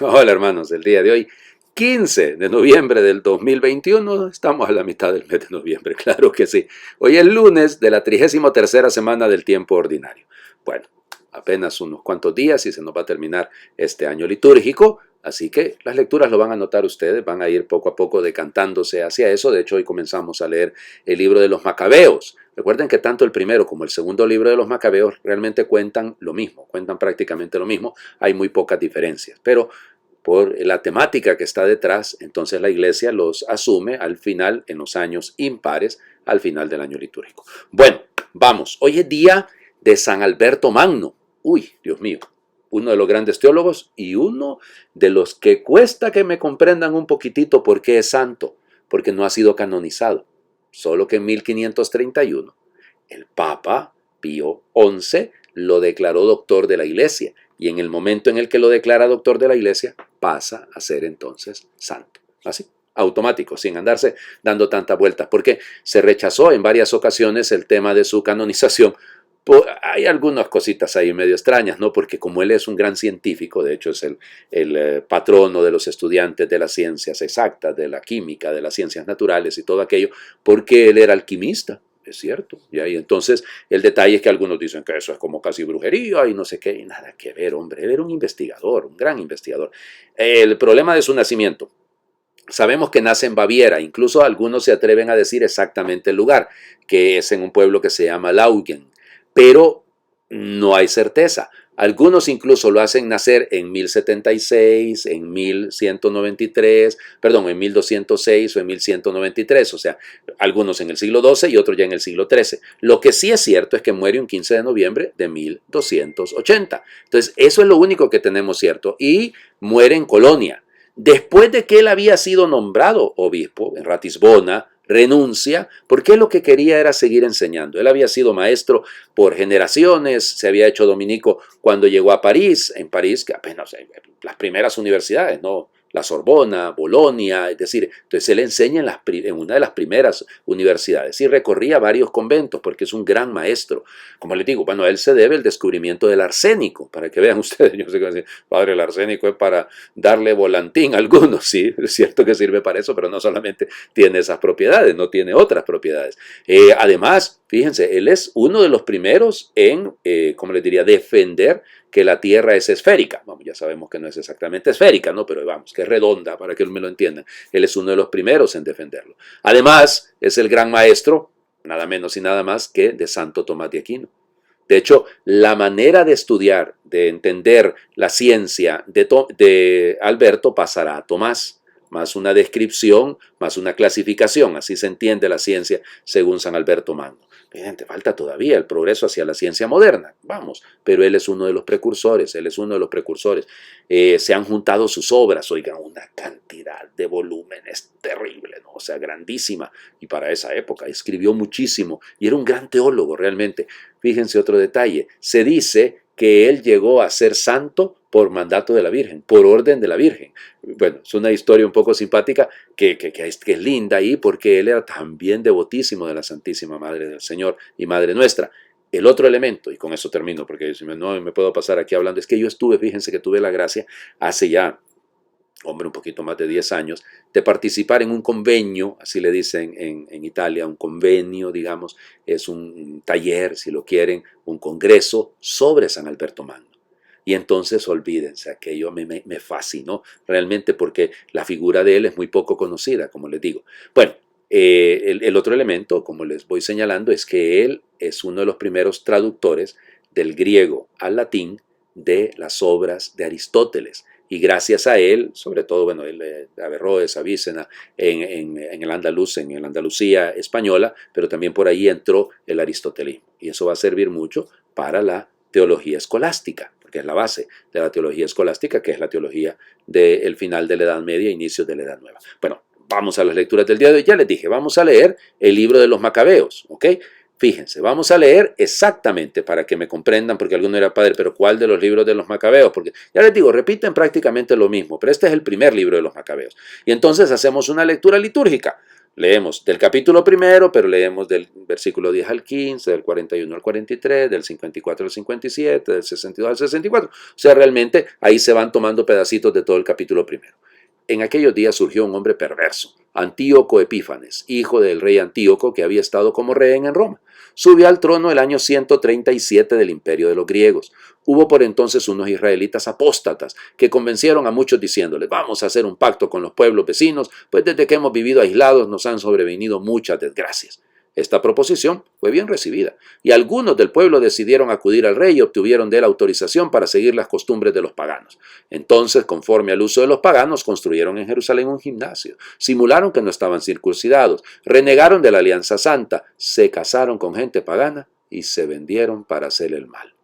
Hola hermanos, el día de hoy, 15 de noviembre del 2021, estamos a la mitad del mes de noviembre, claro que sí. Hoy es lunes de la 33ª semana del tiempo ordinario. Bueno, apenas unos cuantos días y se nos va a terminar este año litúrgico, así que las lecturas lo van a notar ustedes, van a ir poco a poco decantándose hacia eso. De hecho, hoy comenzamos a leer el libro de los Macabeos. Recuerden que tanto el primero como el segundo libro de los Macabeos realmente cuentan lo mismo, cuentan prácticamente lo mismo, hay muy pocas diferencias, pero por la temática que está detrás, entonces la iglesia los asume al final, en los años impares, al final del año litúrgico. Bueno, vamos, hoy es día de San Alberto Magno. Uy, Dios mío, uno de los grandes teólogos y uno de los que cuesta que me comprendan un poquitito por qué es santo, porque no ha sido canonizado. Solo que en 1531 el Papa Pío XI lo declaró doctor de la iglesia y en el momento en el que lo declara doctor de la iglesia pasa a ser entonces santo. Así, automático, sin andarse dando tantas vueltas, porque se rechazó en varias ocasiones el tema de su canonización. Hay algunas cositas ahí medio extrañas, ¿no? Porque como él es un gran científico, de hecho es el patrono de los estudiantes de las ciencias exactas, de la química, de las ciencias naturales y todo aquello, porque él era alquimista, es cierto. Y ahí entonces el detalle es que algunos dicen que eso es como casi brujería y no sé qué, y nada que ver, hombre. Él era un investigador, un gran investigador. El problema de su nacimiento. Sabemos que nace en Baviera, incluso algunos se atreven a decir exactamente el lugar, que es en un pueblo que se llama Laugen, pero no hay certeza. Algunos incluso lo hacen nacer en 1076, en 1193, perdón, en 1206 o en 1193, o sea, algunos en el siglo XII y otros ya en el siglo XIII. Lo que sí es cierto es que muere un 15 de noviembre de 1280. Entonces, eso es lo único que tenemos cierto. Y muere en Colonia. Después de que él había sido nombrado obispo en Ratisbona, renuncia, porque él lo que quería era seguir enseñando. Él había sido maestro por generaciones, se había hecho dominico cuando llegó a París, en París, que apenas las primeras universidades, ¿no? La Sorbona, Bolonia, es decir, entonces él enseña en una de las primeras universidades y recorría varios conventos porque es un gran maestro. Como les digo, bueno, a él se debe el descubrimiento del arsénico, para que vean ustedes, yo sé que decir, padre, el arsénico es para darle volantín a algunos, sí, es cierto que sirve para eso, pero no solamente tiene esas propiedades, no tiene otras propiedades. Además, fíjense, él es uno de los primeros en, ¿cómo les diría?, defender que la Tierra es esférica. Vamos, ya sabemos que no es exactamente esférica, ¿no? Pero vamos, que es redonda, para que me lo entiendan. Él es uno de los primeros en defenderlo. Además, es el gran maestro, nada menos y nada más que de Santo Tomás de Aquino. De hecho, la manera de estudiar, de entender la ciencia de Alberto pasará a Tomás, más una descripción, más una clasificación. Así se entiende la ciencia según San Alberto Magno. Evidente, falta todavía el progreso hacia la ciencia moderna, vamos, pero él es uno de los precursores, él es uno de los precursores. Se han juntado sus obras, oigan, una cantidad de volúmenes terrible, ¿no? O sea, grandísima, y para esa época escribió muchísimo, y era un gran teólogo realmente. Fíjense otro detalle, se dice que él llegó a ser santo por mandato de la Virgen, por orden de la Virgen. Bueno, es una historia un poco simpática que es linda ahí porque él era también devotísimo de la Santísima Madre del Señor y Madre Nuestra. El otro elemento, y con eso termino porque si no me puedo pasar aquí hablando, es que yo fíjense que tuve la gracia hace ya, hombre, un poquito más de 10 años, de participar en un convenio, así le dicen en Italia, un convenio, digamos, es un taller, si lo quieren, un congreso sobre San Alberto Magno. Y entonces olvídense, aquello me fascinó realmente porque la figura de él es muy poco conocida, como les digo. Bueno, el otro elemento, como les voy señalando, es que él es uno de los primeros traductores del griego al latín de las obras de Aristóteles. Y gracias a él, sobre todo, bueno, él Averroes, Avicena, en el andaluz, en la Andalucía española, pero también por ahí entró el aristotelismo. Y eso va a servir mucho para la teología escolástica, porque es la base de la teología escolástica, que es la teología del final de la Edad Media, inicios de la Edad Nueva. Bueno, vamos a las lecturas del día de hoy. Ya les dije, vamos a leer el libro de los Macabeos, ¿ok? Fíjense, vamos a leer exactamente para que me comprendan, porque alguno era padre, pero ¿cuál de los libros de los Macabeos? Porque ya les digo, repiten prácticamente lo mismo, pero este es el primer libro de los Macabeos. Y entonces hacemos una lectura litúrgica. Leemos del capítulo primero, pero leemos del versículo 10 al 15, del 41 al 43, del 54 al 57, del 62 al 64. O sea, realmente ahí se van tomando pedacitos de todo el capítulo primero. En aquellos días surgió un hombre perverso, Antíoco Epífanes, hijo del rey Antíoco, que había estado como rehén en Roma. Subió al trono el año 137 del imperio de los griegos. Hubo por entonces unos israelitas apóstatas que convencieron a muchos diciéndoles: vamos a hacer un pacto con los pueblos vecinos, pues desde que hemos vivido aislados nos han sobrevenido muchas desgracias. Esta proposición fue bien recibida, y algunos del pueblo decidieron acudir al rey y obtuvieron de él autorización para seguir las costumbres de los paganos. Entonces, conforme al uso de los paganos, construyeron en Jerusalén un gimnasio, simularon que no estaban circuncidados, renegaron de la alianza santa, se casaron con gente pagana y se vendieron para hacer el mal.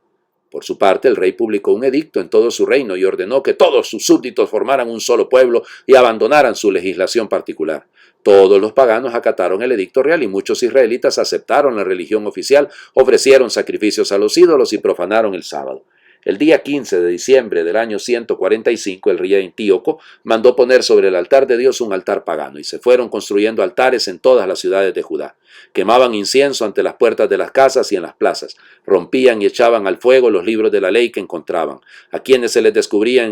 Por su parte, el rey publicó un edicto en todo su reino y ordenó que todos sus súbditos formaran un solo pueblo y abandonaran su legislación particular. Todos los paganos acataron el edicto real y muchos israelitas aceptaron la religión oficial, ofrecieron sacrificios a los ídolos y profanaron el sábado. El día 15 de diciembre del año 145, el rey Antíoco mandó poner sobre el altar de Dios un altar pagano, y se fueron construyendo altares en todas las ciudades de Judá. Quemaban incienso ante las puertas de las casas y en las plazas. Rompían y echaban al fuego los libros de la ley que encontraban. A quienes se descubría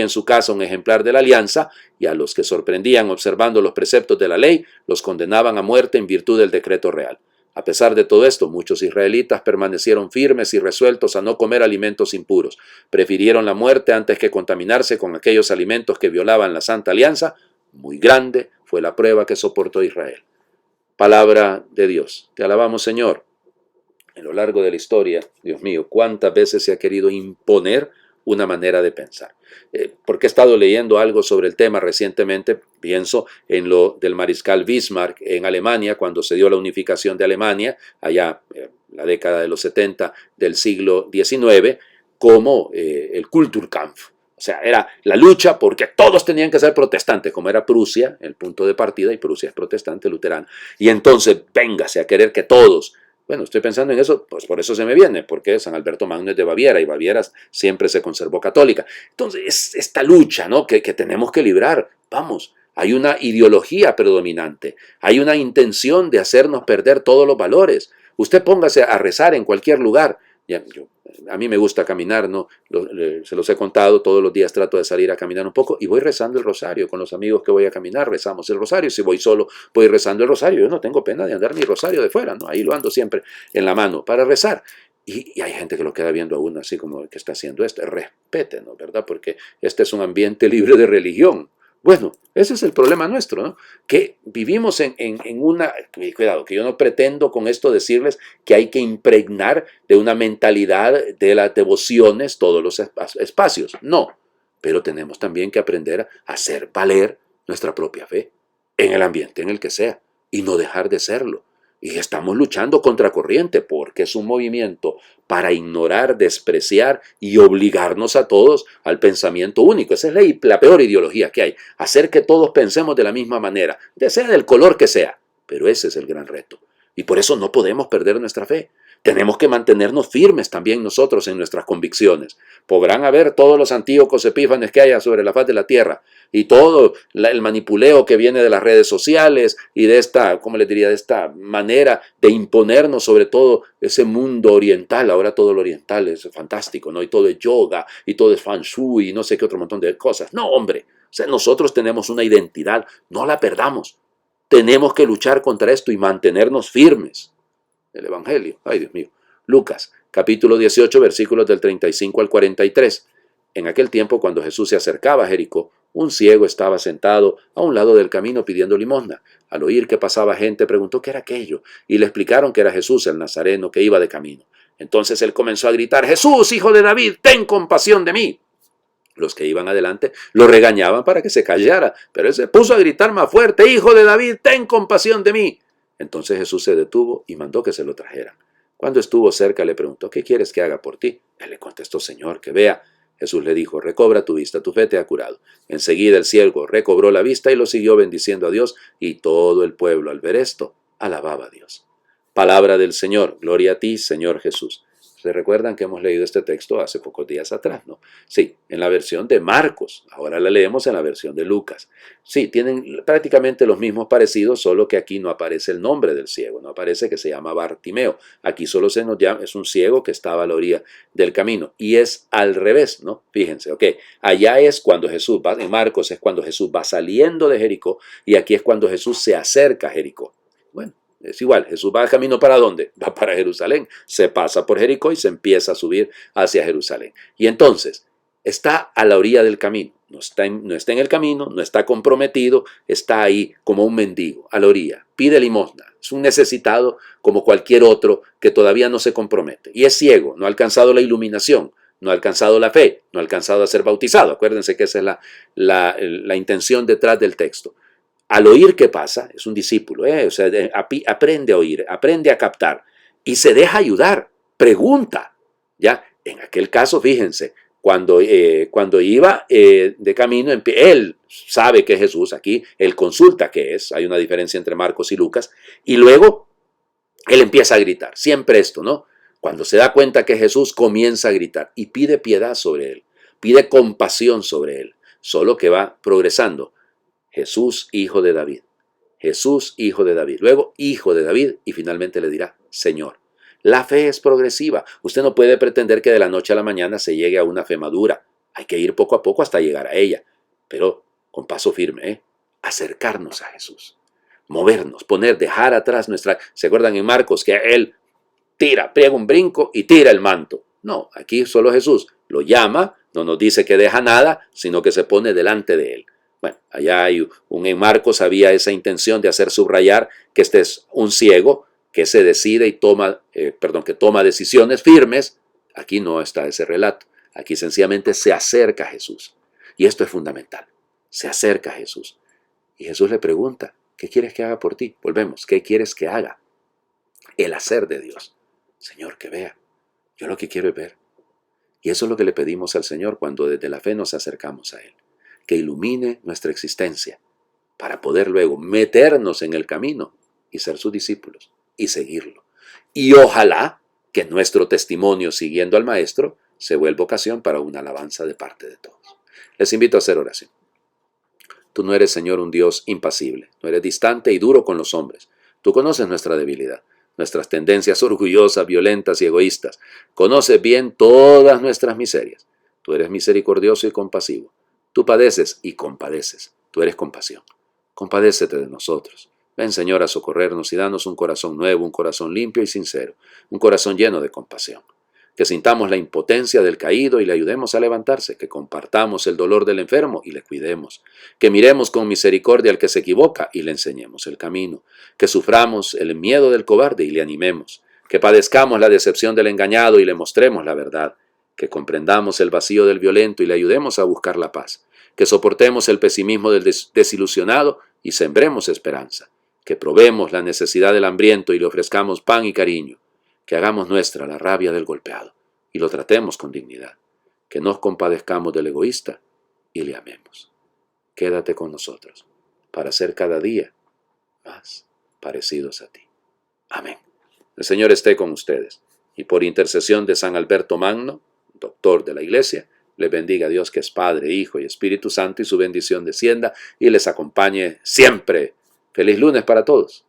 en su casa un ejemplar de la alianza, y a los que sorprendían observando los preceptos de la ley, los condenaban a muerte en virtud del decreto real. A pesar de todo esto, muchos israelitas permanecieron firmes y resueltos a no comer alimentos impuros. Prefirieron la muerte antes que contaminarse con aquellos alimentos que violaban la Santa Alianza. Muy grande fue la prueba que soportó Israel. Palabra de Dios. Te alabamos, Señor. En lo largo de la historia, Dios mío, cuántas veces se ha querido imponer una manera de pensar. Porque he estado leyendo algo sobre el tema recientemente, pienso en lo del mariscal Bismarck en Alemania, cuando se dio la unificación de Alemania, allá la década de los 70 del siglo XIX, como el Kulturkampf. O sea, era la lucha porque todos tenían que ser protestantes, como era Prusia, el punto de partida, y Prusia es protestante, luterana. Y entonces, véngase a querer que todos. Bueno, estoy pensando en eso, pues por eso se me viene, porque San Alberto Magno es de Baviera y Baviera siempre se conservó católica. Entonces, es esta lucha, ¿no?, que tenemos que librar. Vamos, hay una ideología predominante, hay una intención de hacernos perder todos los valores. Usted póngase a rezar en cualquier lugar. A mí me gusta caminar, ¿no? Se los he contado, todos los días trato de salir a caminar un poco y voy rezando el rosario. Con los amigos que voy a caminar rezamos el rosario. Si voy solo, voy rezando el rosario. Yo no tengo pena de andar mi rosario de fuera, ¿no? Ahí lo ando siempre en la mano para rezar. Y hay gente que lo queda viendo a uno así como que está haciendo esto. Respétenos, ¿verdad? Porque este es un ambiente libre de religión. Bueno, ese es el problema nuestro, ¿no? Que vivimos en una... Cuidado, que yo no pretendo con esto decirles que hay que impregnar de una mentalidad de las devociones todos los espacios. No, pero tenemos también que aprender a hacer valer nuestra propia fe en el ambiente en el que sea y no dejar de serlo. Y estamos luchando contra corriente porque es un movimiento para ignorar, despreciar y obligarnos a todos al pensamiento único. Esa es la peor ideología que hay. Hacer que todos pensemos de la misma manera, sea del color que sea. Pero ese es el gran reto. Y por eso no podemos perder nuestra fe. Tenemos que mantenernos firmes también nosotros en nuestras convicciones. Podrán haber todos los Antíocos Epífanes que haya sobre la faz de la tierra y todo el manipuleo que viene de las redes sociales y de esta, ¿cómo les diría?, de esta manera de imponernos sobre todo ese mundo oriental. Ahora todo lo oriental es fantástico, ¿no? Y todo es yoga y todo es feng shui y no sé qué otro montón de cosas. No, hombre, o sea, nosotros tenemos una identidad, no la perdamos. Tenemos que luchar contra esto y mantenernos firmes. El Evangelio, ay Dios mío. Lucas, capítulo 18, versículos del 35 al 43. En aquel tiempo, cuando Jesús se acercaba a Jericó, un ciego estaba sentado a un lado del camino pidiendo limosna. Al oír que pasaba gente, preguntó qué era aquello, y le explicaron que era Jesús el Nazareno que iba de camino. Entonces él comenzó a gritar: Jesús, hijo de David, ten compasión de mí. Los que iban adelante lo regañaban para que se callara, pero él se puso a gritar más fuerte: Hijo de David, ten compasión de mí. Entonces Jesús se detuvo y mandó que se lo trajeran. Cuando estuvo cerca le preguntó: ¿qué quieres que haga por ti? Él le contestó: Señor, que vea. Jesús le dijo: recobra tu vista, tu fe te ha curado. Enseguida el ciego recobró la vista y lo siguió bendiciendo a Dios, y todo el pueblo al ver esto alababa a Dios. Palabra del Señor, gloria a ti, Señor Jesús. ¿Se recuerdan que hemos leído este texto hace pocos días atrás, no? Sí, en la versión de Marcos. Ahora la leemos en la versión de Lucas. Sí, tienen prácticamente los mismos parecidos, solo que aquí no aparece el nombre del ciego, no aparece que se llama Bartimeo. Aquí solo se nos llama, es un ciego que estaba a la orilla del camino. Y es al revés, ¿no? Fíjense, ok. Allá es cuando Jesús va, en Marcos es cuando Jesús va saliendo de Jericó, y aquí es cuando Jesús se acerca a Jericó. Bueno, es igual, Jesús va camino ¿para dónde? Va para Jerusalén, se pasa por Jericó y se empieza a subir hacia Jerusalén. Y entonces, está a la orilla del camino, no está en el camino, no está comprometido, está ahí como un mendigo, a la orilla, pide limosna, es un necesitado como cualquier otro que todavía no se compromete. Y es ciego, no ha alcanzado la iluminación, no ha alcanzado la fe, no ha alcanzado a ser bautizado. Acuérdense que esa es la intención detrás del texto. Al oír qué pasa, es un discípulo, o sea, aprende a oír, aprende a captar y se deja ayudar, pregunta. ¿Ya? En aquel caso, fíjense, cuando iba de camino, él sabe que es Jesús, aquí él consulta qué es, hay una diferencia entre Marcos y Lucas, y luego él empieza a gritar, siempre esto, ¿no? Cuando se da cuenta que es Jesús, comienza a gritar y pide piedad sobre él, pide compasión sobre él, solo que va progresando. Jesús, hijo de David. Jesús, hijo de David. Luego, hijo de David, y finalmente le dirá, Señor. La fe es progresiva. Usted no puede pretender que de la noche a la mañana se llegue a una fe madura. Hay que ir poco a poco hasta llegar a ella, pero con paso firme, acercarnos a Jesús. Movernos, dejar atrás nuestra... ¿Se acuerdan en Marcos que él pega un brinco y tira el manto? No, aquí solo Jesús lo llama, no nos dice que deja nada, sino que se pone delante de él. Bueno, allá hay en Marcos había esa intención de hacer subrayar que este es un ciego que se decide y que toma decisiones firmes. Aquí no está ese relato. Aquí sencillamente se acerca a Jesús. Y esto es fundamental. Se acerca a Jesús. Y Jesús le pregunta, ¿qué quieres que haga por ti? Volvemos, ¿qué quieres que haga? El hacer de Dios. Señor, que vea. Yo lo que quiero es ver. Y eso es lo que le pedimos al Señor cuando desde la fe nos acercamos a Él. Que ilumine nuestra existencia para poder luego meternos en el camino y ser sus discípulos y seguirlo. Y ojalá que nuestro testimonio siguiendo al Maestro se vuelva ocasión para una alabanza de parte de todos. Les invito a hacer oración. Tú no eres, Señor, un Dios impasible, no eres distante y duro con los hombres. Tú conoces nuestra debilidad, nuestras tendencias orgullosas, violentas y egoístas. Conoces bien todas nuestras miserias. Tú eres misericordioso y compasivo. Tú padeces y compadeces. Tú eres compasión. Compadécete de nosotros. Ven, Señor, a socorrernos y danos un corazón nuevo, un corazón limpio y sincero, un corazón lleno de compasión. Que sintamos la impotencia del caído y le ayudemos a levantarse, que compartamos el dolor del enfermo y le cuidemos, que miremos con misericordia al que se equivoca y le enseñemos el camino, que suframos el miedo del cobarde y le animemos, que padezcamos la decepción del engañado y le mostremos la verdad, que comprendamos el vacío del violento y le ayudemos a buscar la paz, que soportemos el pesimismo del desilusionado y sembremos esperanza, que probemos la necesidad del hambriento y le ofrezcamos pan y cariño, que hagamos nuestra la rabia del golpeado y lo tratemos con dignidad, que nos compadezcamos del egoísta y le amemos. Quédate con nosotros para ser cada día más parecidos a ti. Amén. El Señor esté con ustedes y por intercesión de San Alberto Magno, doctor de la Iglesia, les bendiga a Dios que es Padre, Hijo y Espíritu Santo y su bendición descienda y les acompañe siempre. Feliz lunes para todos.